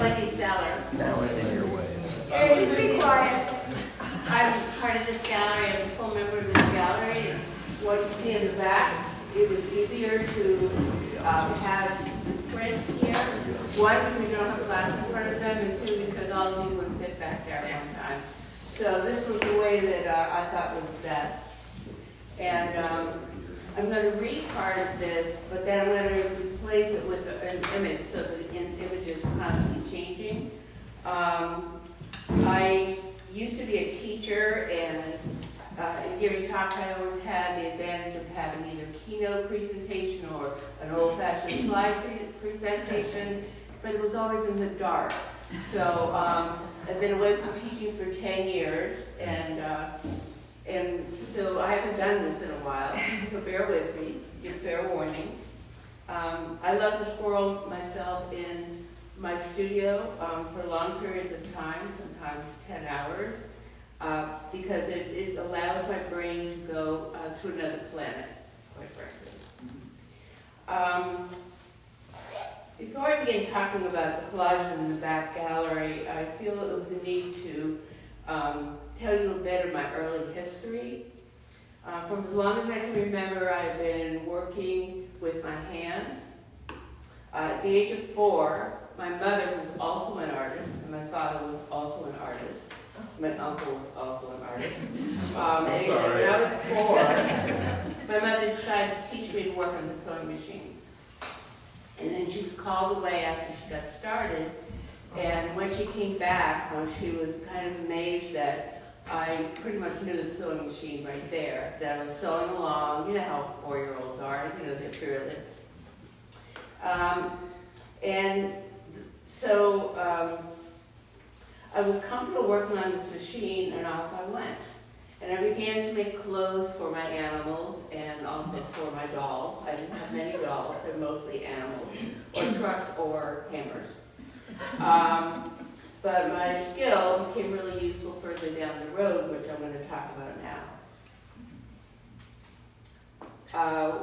Wendy Seller. Now I'm in your way. Hey, just be quiet. I'm part of this gallery. I'm a full member of this gallery. And what you see in the back, it was easier to have prints here. One, because we don't have glass in front of them, and two, because all of you would fit back there at one time. So this was the way that I thought was best. And I'm going to read part of this, but then I'm going to replace it with an image so that the image is constantly changing. I used to be a teacher, and in giving talks I always had the advantage of having either keynote presentation or an old-fashioned slide presentation, but it was always in the dark. So I've been away from teaching for 10 years, and so I haven't done this in a while, so bear with me, give fair warning. I love to squirrel myself in my studio for long periods of time, sometimes 10 hours, because it allows my brain to go to another planet, quite frankly. Before I begin talking about the collages in the back gallery, I feel it was a need to tell you a bit of my early history. From as long as I can remember, I've been working with my hands. At the age of 4, my mother was also an artist, and my father was also an artist. My uncle was also an artist. Anyway, when I was 4, my mother decided to teach me to work on the sewing machine. And then she was called away after she got started. And when she came back, she was kind of amazed that I pretty much knew the sewing machine right there, that I was sewing along. You know how 4-year-olds are, they're fearless. And so I was comfortable working on this machine, and off I went. And I began to make clothes for my animals and also for my dolls. I didn't have many dolls, they're mostly animals, or trucks or hammers. But my skill became really useful further down the road, which I'm going to talk about now.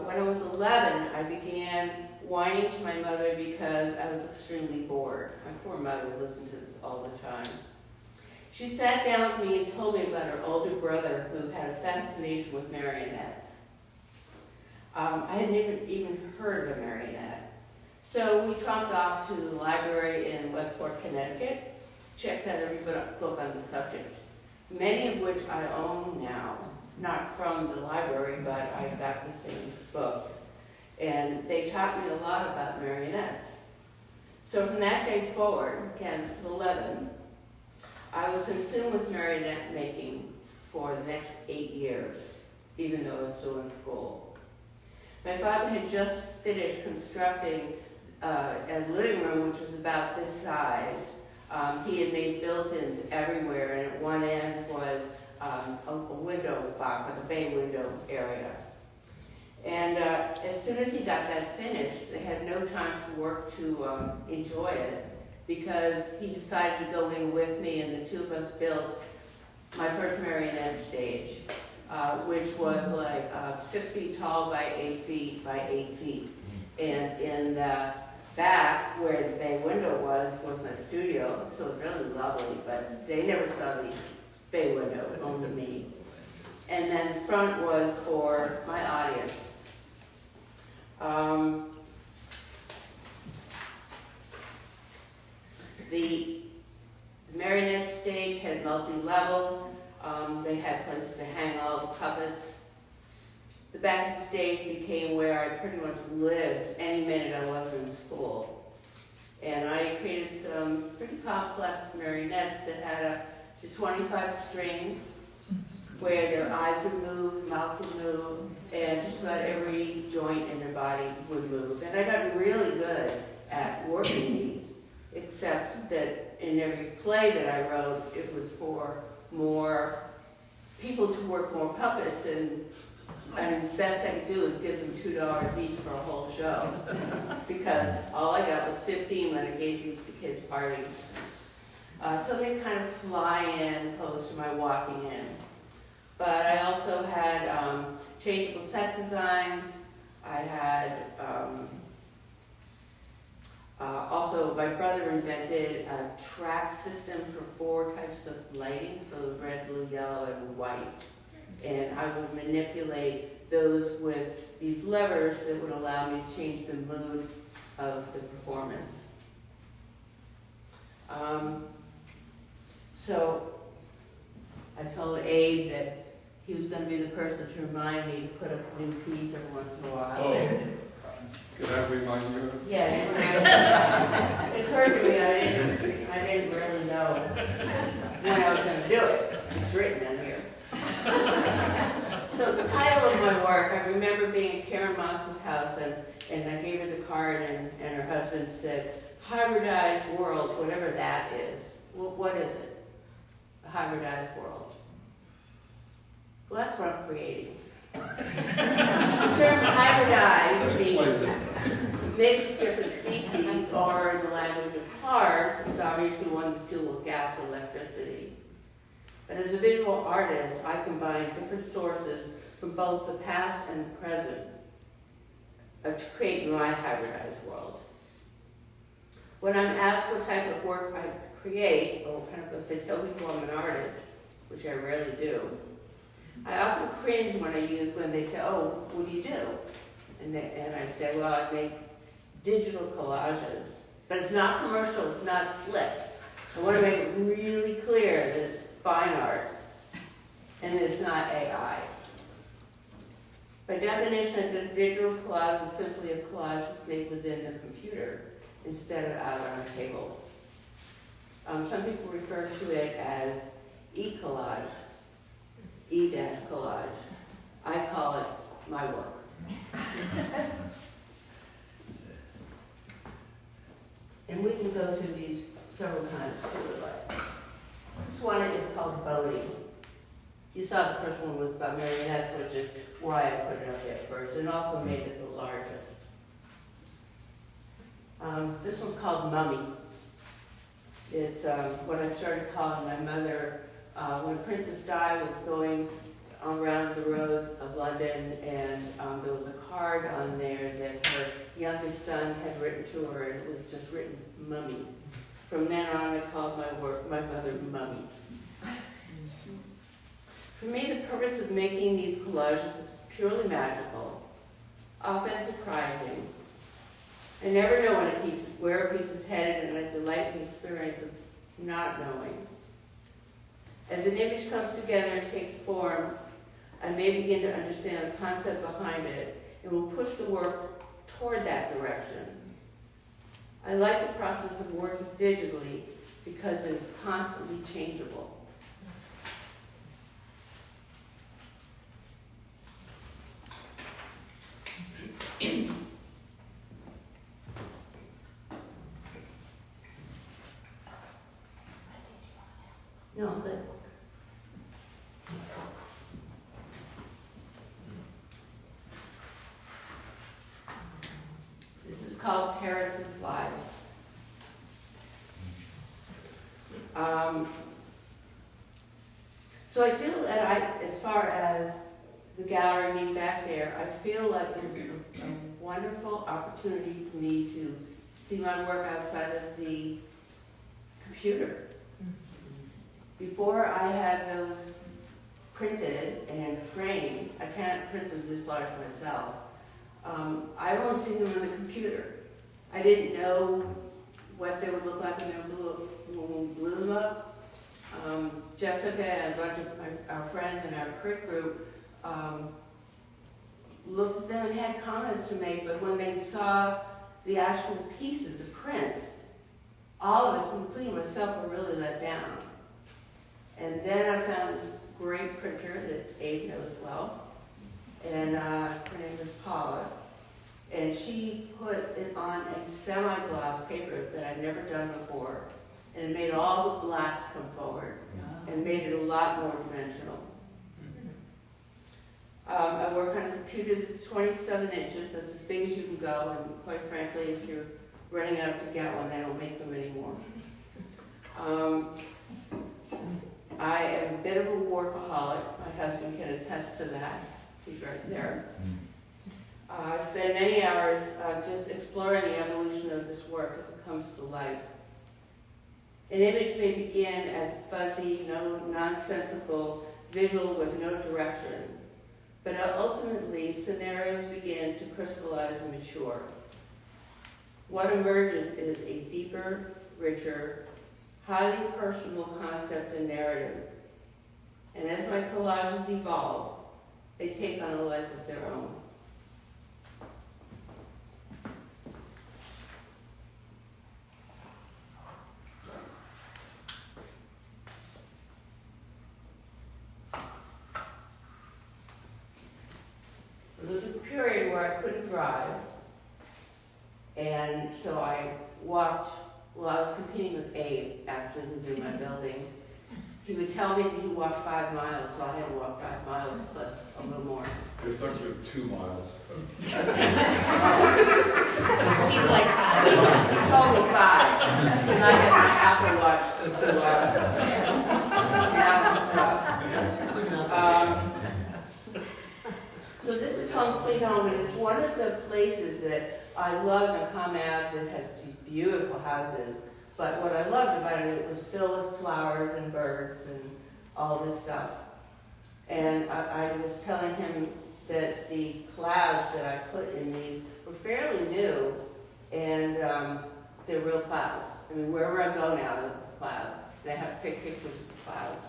When I was 11, I began whining to my mother because I was extremely bored. My poor mother would listen to this all the time. She sat down with me and told me about her older brother who had a fascination with marionettes. I had never even heard of a marionette. So we trumped off to the library in Westport, Connecticut, checked out every book on the subject, many of which I own now, not from the library, but I got the same books. And they taught me a lot about marionettes. So from that day forward, again, this is 11, I was consumed with marionette making for the next 8 years, even though I was still in school. My father had just finished constructing a living room which was about this size. He had made built-ins everywhere, and at one end was a window box, like a bay window area. And as soon as he got that finished, they had no time to work to enjoy it, because he decided to go in with me, and the two of us built my first marionette stage, which was like 6 feet tall by 8 feet by 8 feet. And in the back, where the bay window was my studio, so it was really lovely, but they never saw the bay window, only me. And then the front was for my audience. The marionette stage had multi-levels. They had places to hang all the puppets. The back of the stage became where I pretty much lived any minute I wasn't in school. And I created some pretty complex marionettes that had up to 25 strings, where their eyes would move, mouth would move, and just about every joint in their body would move. And I got really good at working these, except that in every play that I wrote, it was for more people to work more puppets, and the best I could do is give them $2 each for a whole show, because all I got was 15 when I gave these to kids' parties. So they kind of fly in opposed to my walking in. But I also had changeable set designs. I had Also, my brother invented a track system for 4 types of lighting, so red, blue, yellow, and white. And I would manipulate those with these levers that would allow me to change the mood of the performance. So I told Abe that he was going to be the person to remind me to put up a new piece every once in a while. Oh, could I remind you? Yeah, it occurred to me I didn't really know when I was going to do it. It's written in here. So the title of my work, I remember being at Karen Moss's house, and I gave her the card, and her husband said, Hybridized Worlds, whatever that is. Well, what is it? A hybridized world. Well, that's what I'm creating. The term hybridized means mixed different species, or in the language of cars, it's obviously one that's fueled with gas or electricity. But as a visual artist, I combine different sources from both the past and the present to create my hybridized world. When I'm asked what type of work I create, or kind of if they tell people I'm an artist, which I rarely do, I often cringe when they say, oh, what do you do? And I say, well, I make digital collages. But it's not commercial, it's not slick. I want to make it really clear that it's fine art, and that it's not AI. By definition, a digital collage is simply a collage that's made within the computer instead of out on a table. Some people refer to it as e-collage, e-collage. I call it my work. And we can go through these several times too. This one is called boating. You saw the first one was about marionettes, which is why I put it up there first, and also made it the largest. This one's called Mummy. It's what I started calling my mother when Princess Di was going around the roads of London, and there was a card on there that her youngest son had written to her, and it was just written Mummy. From then on, I called my mother Mummy. For me, the purpose of making these collages is purely magical, often surprising. I never know where a piece is headed, and I delight in the experience of not knowing. As an image comes together and takes form, I may begin to understand the concept behind it, and will push the work toward that direction. I like the process of working digitally because it is constantly changeable. No, but this is called Parrots and Flies. So I feel that as far as the gallery being back there, I feel like it's a wonderful opportunity for me to see my work outside of the computer. Before I had those printed and framed, I can't print them this large myself. I only seen them on the computer. I didn't know what they would look like when we blew them up. Jessica and a bunch of our friends in our crit group looked at them and had comments to make, but when they saw the actual pieces, the prints, all of us, including myself, were really let down. And then I found this great printer that Abe knows well, and her name is Paula, and she put it on a semi-gloss paper that I'd never done before, and it made all the blacks come forward, and made it a lot more dimensional. I work on a computer that's 27 inches, that's as big as you can go, and quite frankly, if you're running out to get one, they don't make them anymore. I am a bit of a workaholic. My husband can attest to that. He's right there. I spend many hours just exploring the evolution of this work as it comes to life. An image may begin as fuzzy, nonsensical visual with no direction, but ultimately scenarios begin to crystallize and mature. What emerges is a deeper, richer, highly personal concept and narrative. And as my collages evolve, they take on a life of their own. There was a period where I couldn't drive, and so I walked. Well, I was competing with Abe, actually, who's in my building. He would tell me that he walked 5 miles, so I had to walk 5 miles plus a little more. It's actually 2 miles. It seemed like 5. He told me 5, because I had my Apple Watch. So this is Home Sweet Home, and it's one of the places that I love to come out that has these beautiful houses. But what I loved about it, it was filled with flowers and birds and all this stuff. And I was telling him that the clouds that I put in these were fairly new, and they're real clouds. I mean, wherever I go now, look at the clouds. And I have to take pictures of the clouds.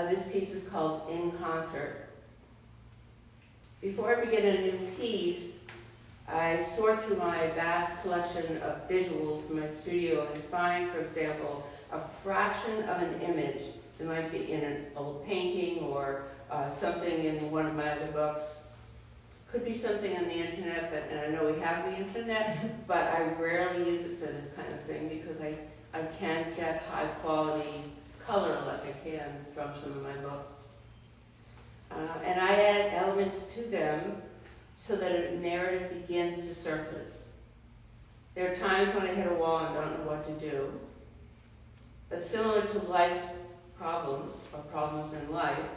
This piece is called In Concert. Before I begin a new piece, I sort through my vast collection of visuals from my studio and find, for example, a fraction of an image that might be in an old painting or something in one of my other books. Could be something on the internet, and I know we have the internet, but I rarely use it for this kind of thing because I can't get high quality color like I can from some of my books. And I add elements to them so that a narrative begins to surface. There are times when I hit a wall and don't know what to do. But similar to life problems, or problems in life,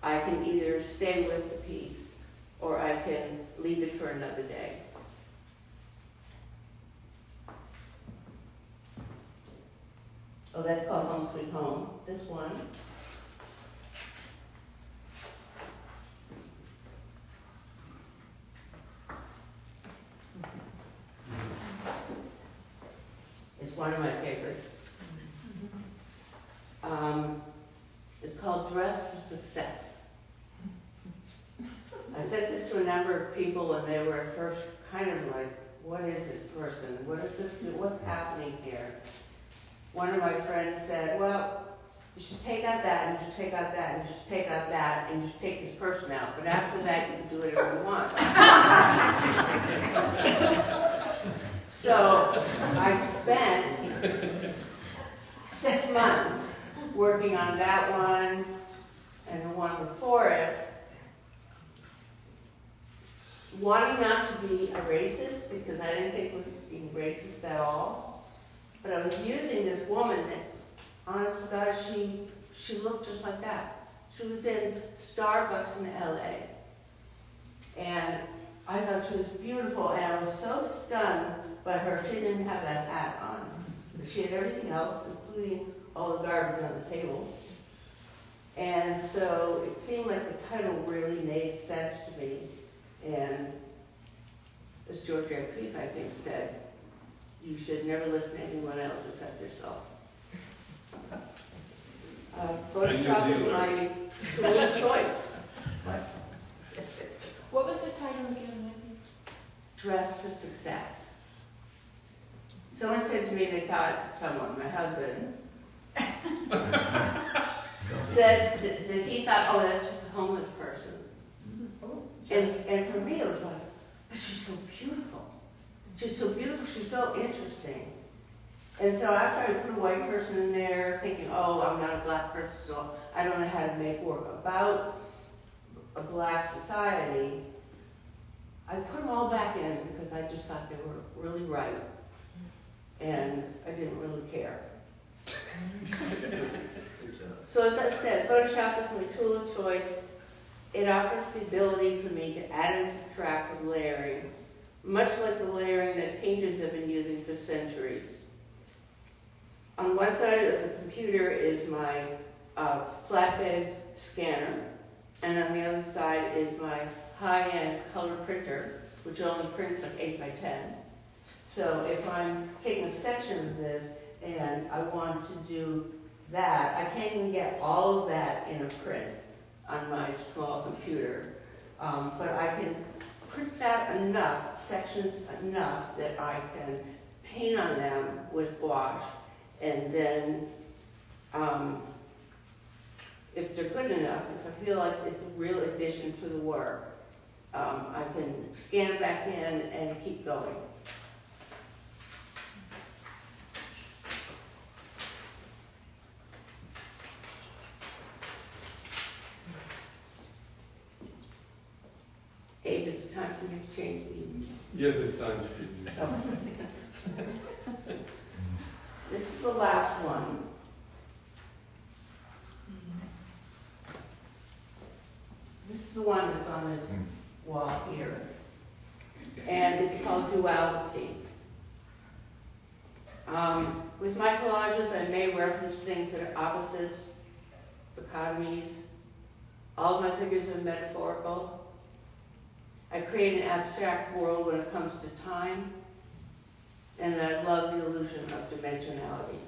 I can either stay with the piece or I can leave it for another day. Oh, that's called Home Sweet Home. This one. Is one of my favorites. It's called Dress for Success. I sent this to a number of people and they were at first kind of like, what is this person? What is this? What's happening here? One of my friends said, well, you should take out that, and you should take out that, and you should take out that, and you should take this person out. But after that, you can do whatever you want. So I spent 6 months working on that one and the one before it, wanting not to be a racist, because I didn't think we were being racist at all. But I was using this woman that, honest to God, she looked just like that. She was in Starbucks in LA. And I thought she was beautiful, and I was so stunned by her. She didn't have that hat on. But she had everything else, including all the garbage on the table. And so it seemed like the title really made sense to me. And as George R. Peace, I think, said, you should never listen to anyone else except yourself. Photoshop is my tool of choice. What was the title again, Wendy? Dress for Success. Someone said to me they thought, someone, my husband, said that he thought, oh, that's just a homeless person. And for me, it was like, but she's so beautiful. She's so beautiful, she's so interesting. And so after I put a white person in there, thinking, oh, I'm not a black person, so I don't know how to make work about a black society, I put them all back in because I just thought they were really right. And I didn't really care. So as I said, Photoshop is my tool of choice. It offers the ability for me to add and subtract with layering, much like the layering that painters have been using for centuries. On one side of the computer is my flatbed scanner, and on the other side is my high-end color printer, which only prints like 8 by 10. So if I'm taking a section of this and I want to do that, I can't even get all of that in a print on my small computer. But I can print that enough, sections enough, that I can paint on them with gouache, and then if they're good enough, if I feel like it's a real addition to the work, I can scan it back in and keep going. Abe, it's time for you to change the... Yes, it's time for you to. Oh. This is the last one. This is the one that's on this wall here. And it's called duality. With my collages, I may reference things that are opposites, dichotomies. All of my figures are metaphorical. I create an abstract world when it comes to time, and I love the illusion of dimensionality.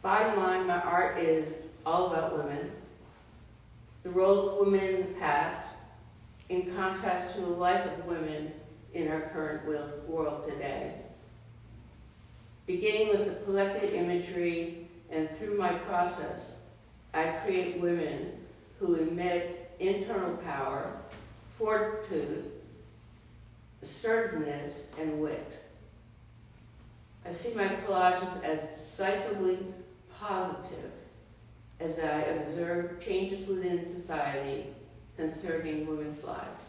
Bottom line, my art is all about women, the roles of women in the past, in contrast to the life of women in our current world today. Beginning with the collected imagery, and through my process, I create women who emit internal power, fortitude, assertiveness, and wit. I see my collages as decisively positive as I observe changes within society concerning women's lives.